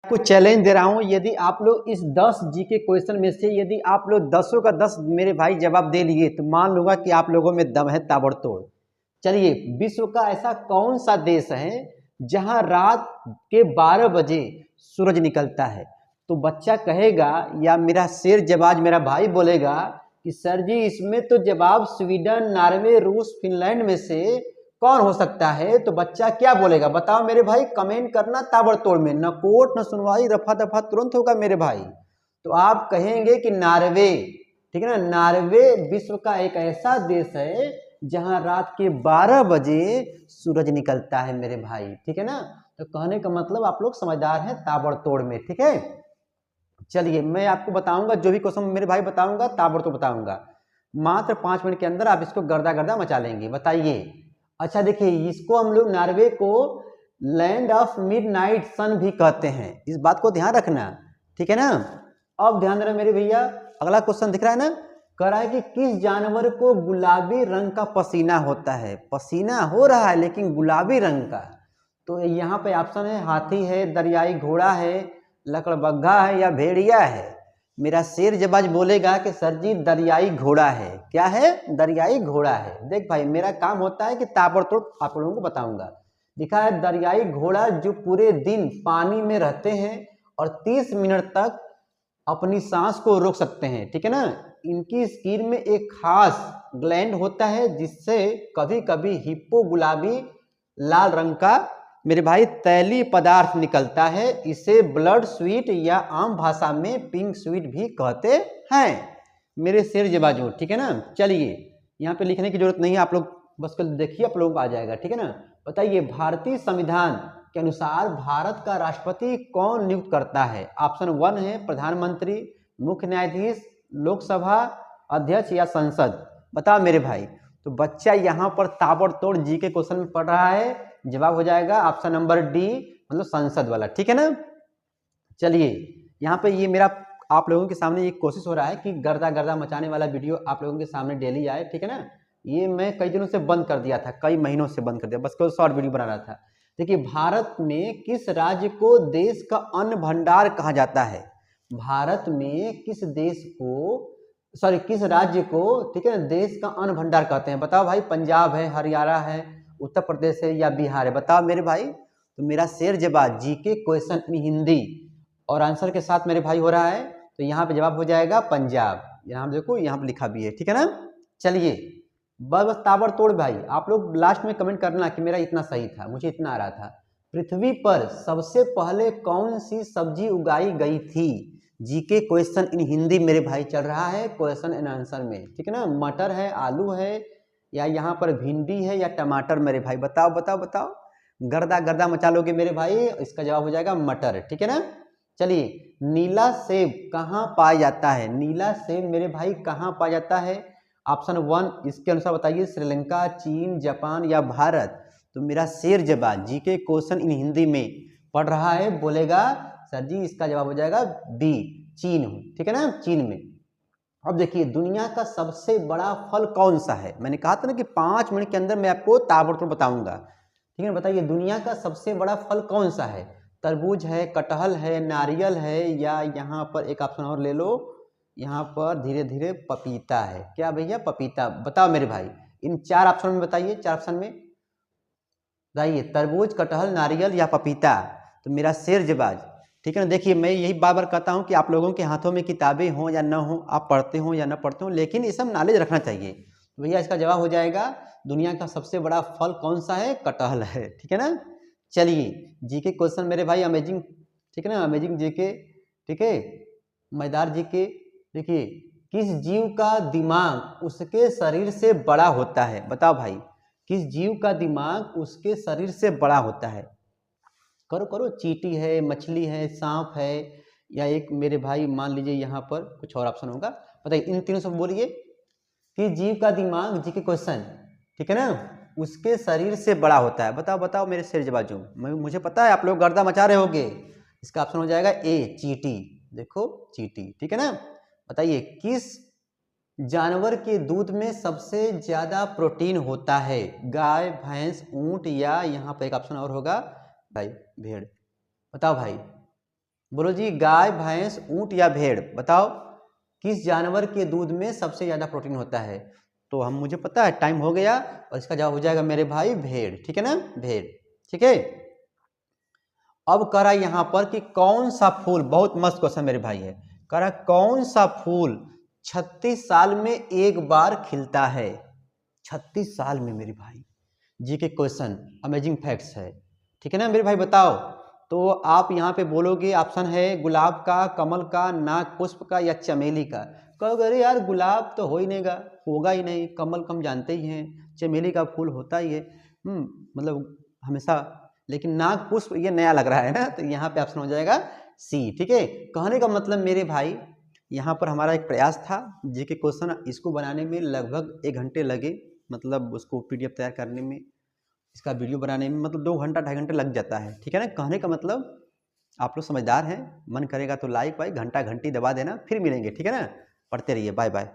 आपको चैलेंज दे रहा हूं, यदि आप लोग इस 10 जीके क्वेश्चन में से यदि आप लोग 10 का 10 मेरे भाई जवाब दे लिए तो मान लूंगा कि आप लोगों में दम है ताबड़तोड़। चलिए, विश्व का ऐसा कौन सा देश है जहां रात के 12 बजे सूरज निकलता है? तो बच्चा कहेगा या मेरा शेर जवाब मेरा भाई बोलेगा कि सर जी इसमें तो जवाब स्वीडन, नॉर्वे, रूस, फिनलैंड में से कौन हो सकता है? तो बच्चा क्या बोलेगा बताओ मेरे भाई, कमेंट करना ताबड़तोड़ में, न कोर्ट न सुनवाई, रफा दफा तुरंत होगा मेरे भाई। तो आप कहेंगे कि नॉर्वे, ठीक है ना। नॉर्वे विश्व का एक ऐसा देश है जहां रात के 12 बजे सूरज निकलता है मेरे भाई, ठीक है ना। तो कहने का मतलब आप लोग समझदार हैं ताबड़तोड़ में, ठीक है। चलिए मैं आपको बताऊंगा, जो भी क्वेश्चन मेरे भाई बताऊंगा ताबड़तोड़ बताऊंगा, मात्र 5 मिनट के अंदर आप इसको गर्दा गर्दा मचा लेंगे। बताइए। अच्छा देखिए, इसको हम लोग नॉर्वे को लैंड ऑफ मिडनाइट सन भी कहते हैं, इस बात को ध्यान रखना, ठीक है ना। अब ध्यान देना मेरे भैया, अगला क्वेश्चन दिख रहा है ना, कह रहा है कि किस जानवर को गुलाबी रंग का पसीना होता है? पसीना हो रहा है लेकिन गुलाबी रंग का। तो यहाँ पे ऑप्शन है हाथी है, दरियाई घोड़ा है, लकड़बग्घा है या भेड़िया है। मेरा शेर जबाज बोलेगा कि सर जी दरियाई घोड़ा है। क्या है? दरियाई घोड़ा है। देख भाई, मेरा काम होता है कि ताबड़तोड़ आप लोगों को बताऊंगा। लिखा है दरियाई घोड़ा जो पूरे दिन पानी में रहते हैं और 30 मिनट तक अपनी सांस को रोक सकते हैं, ठीक है ना। इनकी स्किन में एक खास ग्लैंड होता है जिससे कभी कभी हिप्पो गुलाबी लाल रंग का मेरे भाई तैलीय पदार्थ निकलता है। इसे ब्लड स्वीट या आम भाषा में पिंक स्वीट भी कहते हैं मेरे शेर जबाजू, ठीक है ना। चलिए, यहाँ पे लिखने की जरूरत नहीं है, आप लोग बस कल देखिए, आप लोगों को आ जाएगा, ठीक है ना। बताइए, भारतीय संविधान के अनुसार भारत का राष्ट्रपति कौन नियुक्त करता है? ऑप्शन 1 है प्रधानमंत्री, मुख्य न्यायाधीश, लोकसभा अध्यक्ष या संसद। बताओ मेरे भाई। तो बच्चा यहाँ पर ताबड़तोड़ जी के क्वेश्चन में पढ़ रहा है, जवाब हो जाएगा ऑप्शन नंबर डी, मतलब संसद वाला, ठीक है ना। चलिए, यहाँ पे ये मेरा आप लोगों के सामने एक कोशिश हो रहा है कि गर्दा गर्दा मचाने वाला वीडियो आप लोगों के सामने डेली आए, ठीक है ना। ये मैं कई दिनों से बंद कर दिया था, कई महीनों से बंद कर दिया, बस कोई शॉर्ट वीडियो बना रहा था। देखिए, भारत में किस राज्य को देश का अन्न भंडार कहा जाता है? भारत में किस देश को, सॉरी किस राज्य को, ठीक है ना, देश का अन्न भंडार कहते हैं? बताओ भाई, पंजाब है, हरियाणा है, उत्तर प्रदेश है या बिहार है? बताओ मेरे भाई। तो मेरा शेर जवाब जीके क्वेश्चन इन हिंदी और आंसर के साथ मेरे भाई हो रहा है, तो यहाँ पे जवाब हो जाएगा पंजाब। यहाँ देखो, यहाँ पे लिखा भी है, ठीक है ना। चलिए, बस ताबड़तोड़ भाई, आप लोग लास्ट में कमेंट करना कि मेरा इतना सही था, मुझे इतना आ रहा था। पृथ्वी पर सबसे पहले कौन सी सब्जी उगाई गई थी? जीके क्वेश्चन इन हिंदी मेरे भाई चल रहा है क्वेश्चन एंड आंसर में, ठीक है ना। मटर है, आलू है या यहाँ पर भिंडी है या टमाटर मेरे भाई? बताओ बताओ बताओ, गर्दा गर्दा मचा लोगे मेरे भाई। इसका जवाब हो जाएगा मटर, ठीक है ना। चलिए, नीला सेब कहाँ पाया जाता है? नीला सेब मेरे भाई कहाँ पाया जाता है? ऑप्शन 1 इसके अनुसार बताइए, श्रीलंका, चीन, जापान या भारत। तो मेरा शेर जवाब जीके क्वेश्चन इन हिंदी में पढ़ रहा है, बोलेगा सर जी इसका जवाब हो जाएगा बी, चीन, ठीक है ना, चीन में। अब देखिए, दुनिया का सबसे बड़ा फल कौन सा है? मैंने कहा था ना कि 5 मिनट के अंदर मैं आपको ताबड़तोड़ बताऊंगा, ठीक है। बताइए, दुनिया का सबसे बड़ा फल कौन सा है? तरबूज है, कटहल है, नारियल है या यहाँ पर एक ऑप्शन और ले लो, यहाँ पर धीरे धीरे पपीता है। क्या भैया? पपीता। बताओ मेरे भाई, इन 4 ऑप्शन में बताइए, 4 ऑप्शन में बताइए, तरबूज, कटहल, नारियल या पपीता। तो मेरा शेर जवाब, ठीक है ना। देखिए, मैं यही बार बार कहता हूँ कि आप लोगों के हाथों में किताबें हों या ना हो, आप पढ़ते हो या ना पढ़ते हो, लेकिन ये सब नॉलेज रखना चाहिए। तो भैया इसका जवाब हो जाएगा, दुनिया का सबसे बड़ा फल कौन सा है? कटहल है, ठीक है ना। चलिए, जीके क्वेश्चन मेरे भाई अमेजिंग, ठीक है ना, अमेजिंग जीके, ठीक है, मजेदार जीके। देखिए, किस जीव का दिमाग उसके शरीर से बड़ा होता है? बताओ भाई, किस जीव का दिमाग उसके शरीर से बड़ा होता है? करो करो, चींटी है, मछली है, सांप है या एक मेरे भाई मान लीजिए यहाँ पर कुछ और ऑप्शन होगा। बताइए, इन तीनों से बोलिए कि जीव का दिमाग, जी के क्वेश्चन, ठीक है ना, उसके शरीर से बड़ा होता है। बताओ बताओ मेरे शेर जबाजू, मुझे पता है आप लोग गर्दा मचा रहे होगे। इसका ऑप्शन हो जाएगा ए, चींटी। देखो, चींटी, ठीक है ना। बताइए, किस जानवर के दूध में सबसे ज्यादा प्रोटीन होता है? गाय, भैंस, ऊंट या यहाँ पर एक ऑप्शन और होगा भाई, भेड़। बताओ भाई। बोलो जी, गाय, भैंस, ऊंट या भेड़, बताओ किस जानवर के दूध में सबसे ज़्यादा प्रोटीन होता है। तो हम मुझे पता है, टाइम हो गया और इसका जवाब हो जाएगा मेरे भाई भेड़। ठीक है ना, भेड़। ठीक है, अब कह रहा है यहाँ पर कि कौन सा फूल, बहुत मस्त क्वेश्चन मेरे भाई है, कह रहा है कौन सा फूल 36 साल में एक बार खिलता है। 36 साल में मेरे भाई, जी के क्वेश्चन, अमेजिंग फैक्ट्स है। ठीक है ना मेरे भाई, बताओ। तो आप यहाँ पे बोलोगे ऑप्शन है गुलाब का, कमल का, नाग पुष्प का या चमेली का। कहोगे अरे यार गुलाब तो हो ही नहीं, होगा ही नहीं, कमल को हम जानते ही हैं, चमेली का फूल होता ही है, मतलब हमेशा, लेकिन नाग पुष्प ये नया लग रहा है ना, तो यहाँ पे ऑप्शन हो जाएगा सी। ठीक है, कहने का मतलब मेरे भाई, यहाँ पर हमारा एक प्रयास था जी के क्वेश्चन, इसको बनाने में लगभग 1 घंटे लगे, मतलब उसको पीडीएफ तैयार करने में, इसका वीडियो बनाने में मतलब 2 घंटा 2.5 घंटे लग जाता है। ठीक है ना, कहने का मतलब आप लोग समझदार हैं, मन करेगा तो लाइक वाइक घंटा घंटी दबा देना। फिर मिलेंगे, ठीक है ना, पढ़ते रहिए, बाय बाय।